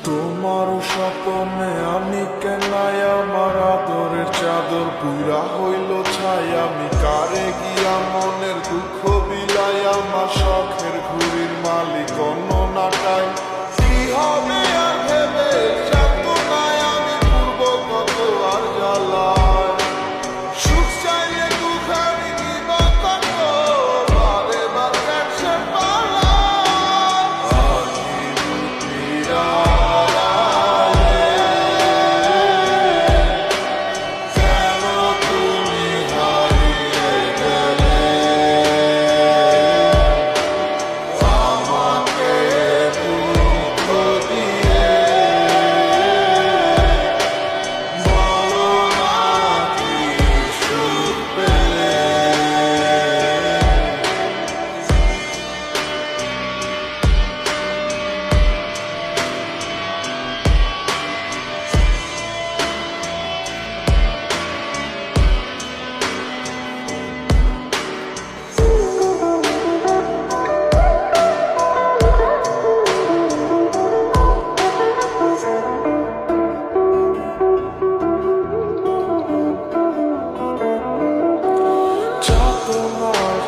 তোমার স্বপ্নে আমি কেনাই আমার আদরের চাদর পুরা হইল ছাই আমি কারে গিয়া মনের দুঃখ বিলাই আমার শখের ঘুড়ির মালিক অন্য নাটাই কি হবে আর ভেবে যাতনায় আমি পূর্ব কত আর জ্বালায় সুখ চাইলে দুখানি দিবা কত বারে বার কাটছে পালা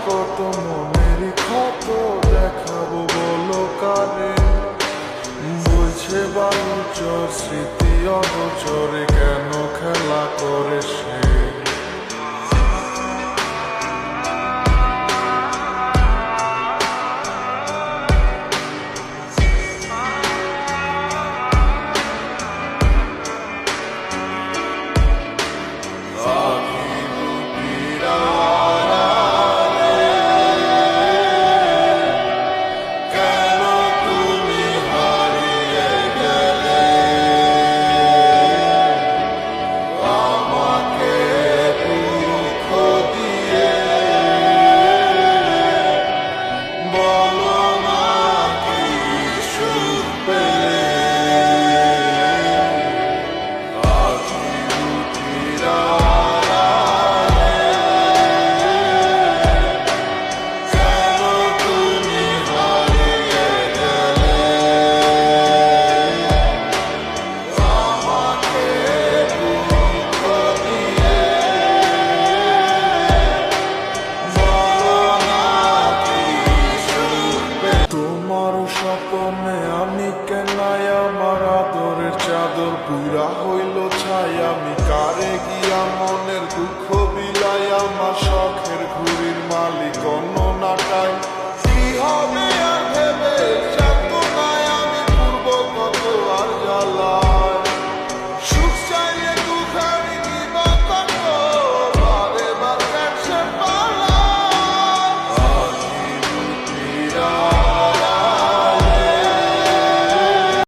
কত মনের ক্ষত দেখাবো বলো কারে বলছে বালুচর স্মৃতি অগোচরে কেন খেলা করে সে স্বপ্নে আমি কেনাই আমার আদরের চাদর পুরা হইল ছাই আমি কারে গিয়া মনের দুঃখ বিলাই আমার শখের